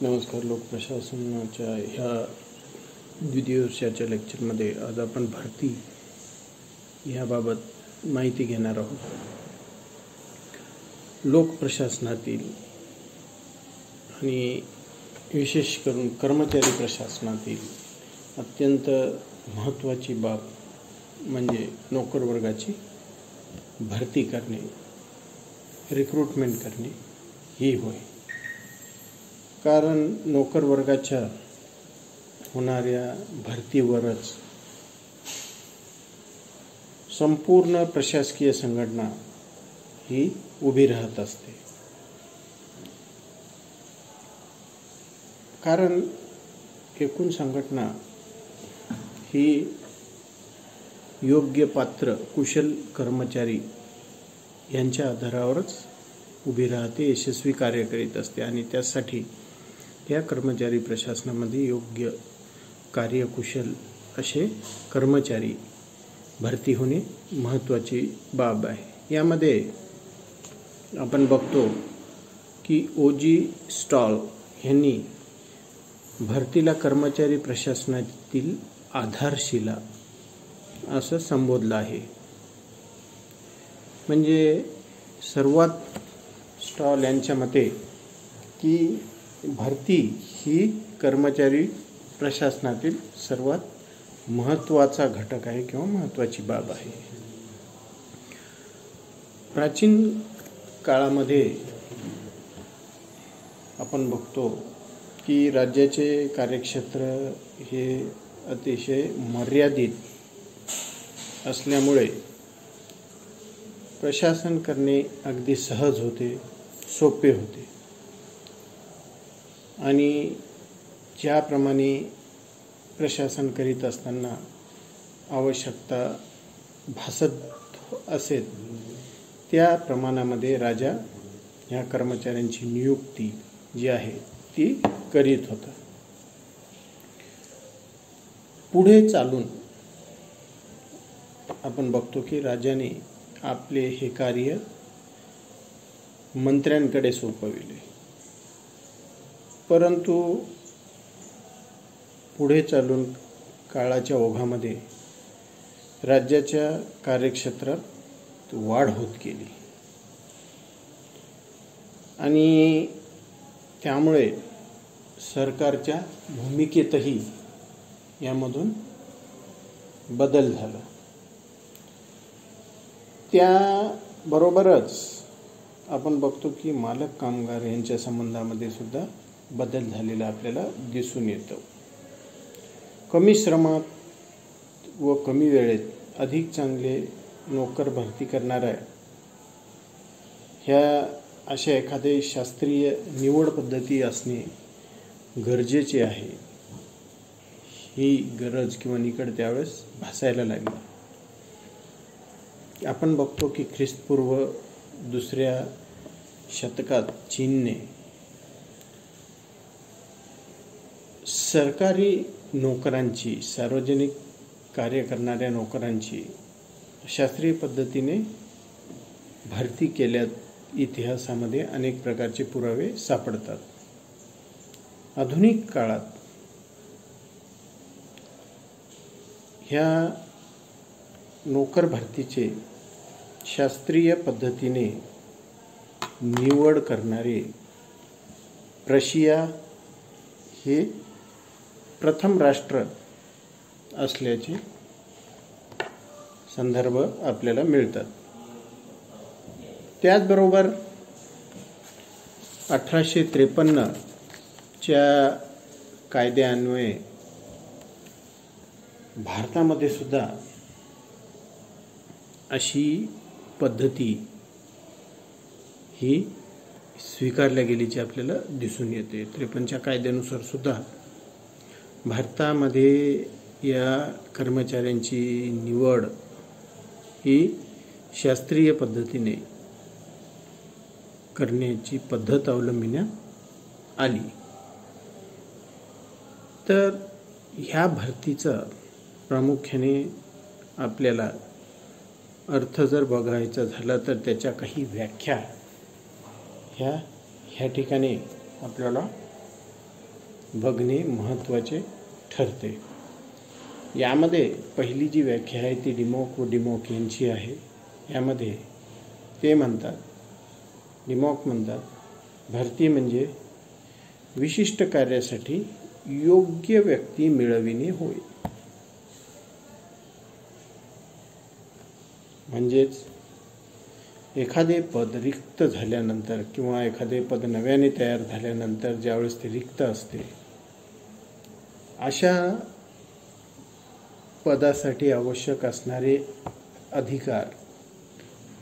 नमस्कार. लोकप्रशासनाच्या ह्या द्वितीय वर्षाच्या लेक्चरमध्ये आज आपण भरती याबाबत माहिती घेणार आहोत. लोकप्रशासनातील आणि विशेष करून कर्मचारी प्रशासनातील अत्यंत महत्त्वाची बाब म्हणजे नोकरवर्गाची भरती करणे, रिक्रुटमेंट करणे ही होय. कारण नोकरवर्गाच्या होणाऱ्या भरतीवरच संपूर्ण प्रशासकीय संघटना ही उभी राहत असते. कारण एकूण संघटना ही योग्य पात्र कुशल कर्मचारी यांच्या आधारावरच उभी राहते, यशस्वी कार्य करीत असते आणि त्यासाठी या कर्मचारी प्रशासनामध्ये योग्य कार्यकुशल असे कर्मचारी भरती होणे महत्त्वाची बाब आहे. यामध्ये आपण बघतो की ओजी स्टॉल यांनी भरतीला कर्मचारी प्रशासनातील आधारशिला असं संबोधलं आहे. म्हणजे सर्वात स्टॉल यांच्या मते की भरती ही कर्मचारी प्रशासनातील सर्वात महत्त्वाचा घटक आहे किंवा महत्त्वाची बाब आहे. प्राचीन काळामध्ये आपण बघतो की राज्याचे कार्यक्षेत्र हे अतिशय मर्यादित असल्यामुळे प्रशासन करणे अगदी सहज होते, सोपे होते आणि ज्याप्रमाणे प्रशासन करीत असताना आवश्यकता भासत असेल त्या प्रमाणामध्ये राजा ह्या कर्मचाऱ्यांची नियुक्ती जी आहे ती करीत होता. पुढे चालून आपण बघतो की राजाने आपले हे कार्य मंत्र्यांकडे सोपविले. परंतु पुढे चालून काळाच्या ओघामध्ये राज्याच्या कार्यक्षेत्रात वाढ होत गेली आणि त्यामुळे सरकारच्या भूमिकेतही यामधून बदल झाला. त्याबरोबरच आपण बघतो की मालक कामगार यांच्या संबंधामध्ये सुद्धा बदल झालेला आपल्याला दिसून येतो. कमी श्रमात व कमी वेळेत अधिक चांगले नोकर भरती करणाऱ्या ह्या अशा एखादे शास्त्रीय निवड पद्धती असणे गरजेचे आहे. ही गरज किंवा निकड त्यावेळेस भासायला लागली. आपण बघतो की ख्रिस्तपूर्व 2ऱ्या शतकात चीनने सरकारी नोकरांची, सार्वजनिक कार्य करणाऱ्या नोकरांची शास्त्रीय पद्धतीने भरती केल्यात इतिहासामध्ये अनेक प्रकारचे पुरावे सापडतात. आधुनिक काळात ह्या नोकर भरतीचे शास्त्रीय पद्धतीने निवड करणारे प्रशिया हे प्रथम राष्ट्र असल्याचे संदर्भ आपल्याला मिळतात. त्याचबरोबर 1853च्या कायद्यान्वये भारतामध्ये सुद्धा अशी पद्धती ही स्वीकारल्या गेल्याची आपल्याला दिसून येते. 53च्या कायद्यानुसार सुद्धा भारतामध्ये या कर्मचाऱ्यांची निवड ही शास्त्रीय पद्धतीने करण्याची पद्धत अवलंबिण्यात आली. तर ह्या भरतीचा प्रामुख्याने आपल्याला अर्थ जर बघायचा झाला तर त्याच्या काही व्याख्या ह्या ठिकाणी आपल्याला बघणे महत्त्वाचे ठरते. यामध्ये पहिली जी व्याख्या आहे ती डिमॉक व डिमॉक यांची आहे. यामध्ये ते म्हणतात, डिमॉक म्हणतात, भरती म्हणजे विशिष्ट कार्यासाठी योग्य व्यक्ती मिळविणे होय. म्हणजेच एखादे पद रिक्त झाल्यानंतर किंवा एखादे पद नव्याने तयार झाल्यानंतर ज्यावेळेस ते रिक्त असते, अशा पदासाठी आवश्यक असणारे अधिकार,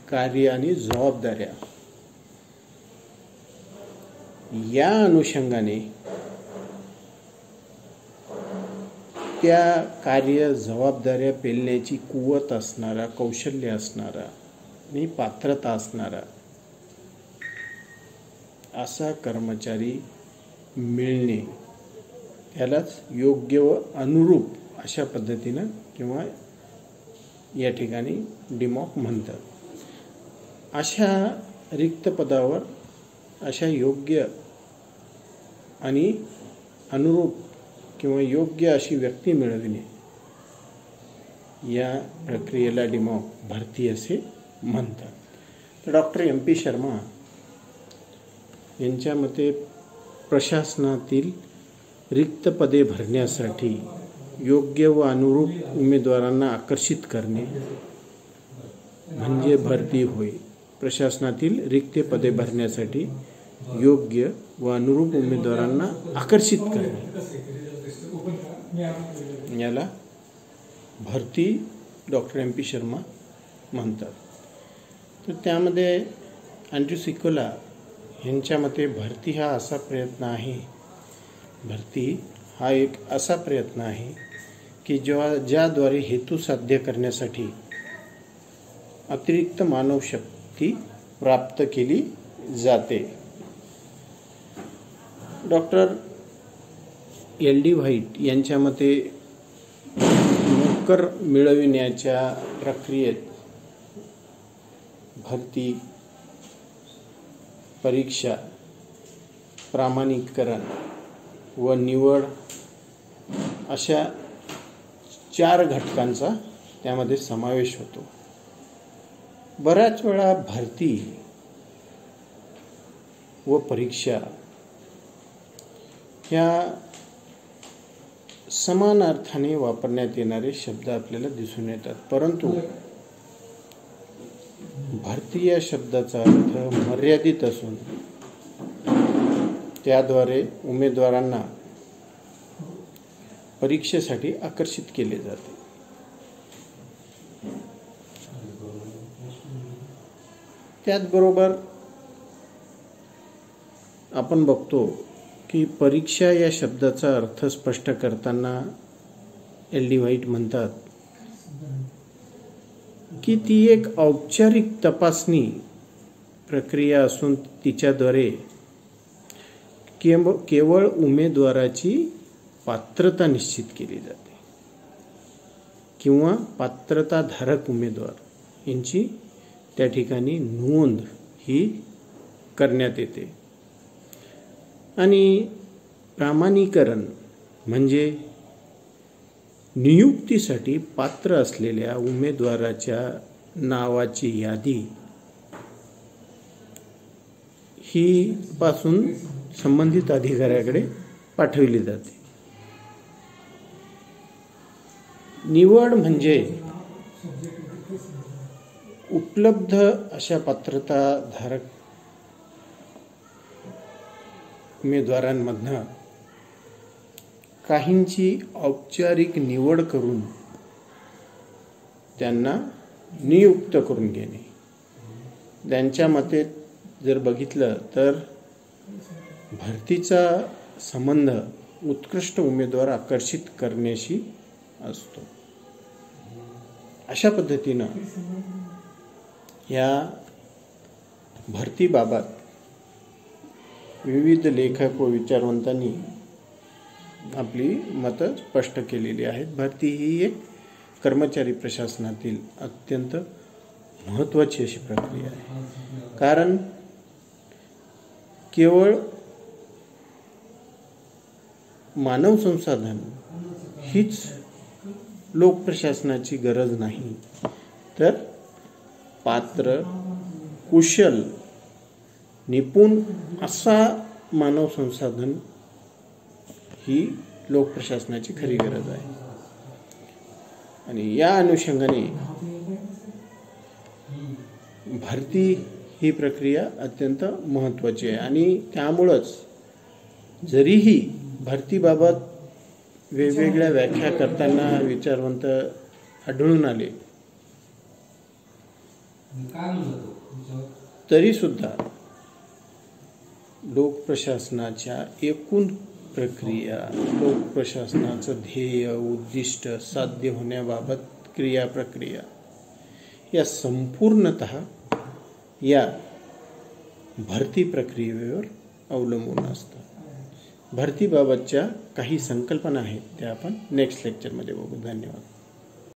कार्य आणि जबाबदाऱ्या या अनुषंगाने त्या कार्य जबाबदाऱ्या पेलण्याची कुवत असणारा, कौशल्य असणारा आणि पात्रता असणारा असा कर्मचारी मिळणे, त्यालाच योग्य व अनुरूप अशा पद्धतीनं किंवा या ठिकाणी डिमॉक म्हणतात. अशा रिक्त पदावर अशा योग्य आणि अनुरूप किंवा योग्य अशी व्यक्ती मिळविणे, या प्रक्रियेला डिमॉक भरती असे म्हणतात. तर डॉक्टर MP शर्मा यांच्या मते प्रशासनातील रिक्त पदे भरण्यासाठी योग्य व अनुरूप उमेदवारांना आकर्षित करणे म्हणजे भरती होय. प्रशासनातील रिक्त पदे भरण्यासाठी योग्य व अनुरूप उमेदवारांना आकर्षित करणे, याला भरती डॉक्टर MP शर्मा म्हणतात. तर त्यामध्ये अँड्र्यू सिकोला यांच्या मते भरती हा असा प्रयत्न आहे, भरती हा एक असा प्रयत्न आहे की ज्याद्वारे हेतू साध्य करण्यासाठी अतिरिक्त मानवशक्ती प्राप्त केली जाते. डॉक्टर LD व्हाईट यांच्या मते नोकर मिळविण्याच्या प्रक्रियेत भरती, परीक्षा, प्रामाणिकरण व निवड अशा 4 घटकांचा त्यामध्ये समावेश होतो. बऱ्याच वेळा भरती व परीक्षा ह्या समान अर्थाने वापरण्यात येणारे शब्द आपल्याला दिसून येतात, परंतु भरती या शब्दाचा अर्थ मर्यादित असून त्याद्वारे उमेदवारांना परीक्षेसाठी आकर्षित केले जाते. त्याचबरोबर आपण बघतो की परीक्षा या शब्दाचा अर्थ स्पष्ट करताना LD व्हाईट म्हणतात की ती एक औपचारिक तपासणी प्रक्रिया असून तिच्याद्वारे केवळ उमेदवाराची पात्रता निश्चित केली जाते किंवा पात्रताधारक उमेदवार यांची त्या ठिकाणी नोंद ही करण्यात येते. आणि प्रामाणिकरण म्हणजे नियुक्तीसाठी पात्र असलेल्या उमेदवाराच्या नावाची यादी ही पासून संबंधित अधिकाऱ्याकडे पाठवली जाते. निवड म्हणजे उपलब्ध अशा पात्रताधारक उमेदवारांमधनं काहींची औपचारिक निवड करून त्यांना नियुक्त करून घेणे. त्यांच्या मते जर बघितलं तर भरतीचा संबंध उत्कृष्ट उमेदवार आकर्षित करण्याशी असतो. अशा पद्धतीनं या भरतीबाबत विविध लेखक व विचारवंतांनी आपली मतं स्पष्ट केलेली आहेत. भरती ही एक कर्मचारी प्रशासनातील अत्यंत महत्त्वाची अशी प्रक्रिया आहे. कारण केवळ मानव संसाधन हीच लोकप्रशासनाची गरज नाही, तर पात्र, कुशल, निपुण असा मानव संसाधन ही लोकप्रशासनाची खरी गरज आहे. आणि या अनुषंगाने भरती ही प्रक्रिया अत्यंत महत्त्वाची आहे. आणि त्यामुळंच जरीही भरतीबाबत वेगवेगळ्या व्याख्या करताना विचारवंत आढळून आले, तरी सुद्धा लोकप्रशासनाच्या एकूण प्रक्रिया, लोकप्रशासनाचं ध्येय, उद्दिष्ट साध्य होण्याबाबत क्रियाप्रक्रिया या संपूर्णतः या भरती प्रक्रियेवर अवलंबून असतात. भरतीबाबतच्या काही संकल्पना आहेत त्या आपण नेक्स्ट लेक्चरमध्ये बघू. धन्यवाद.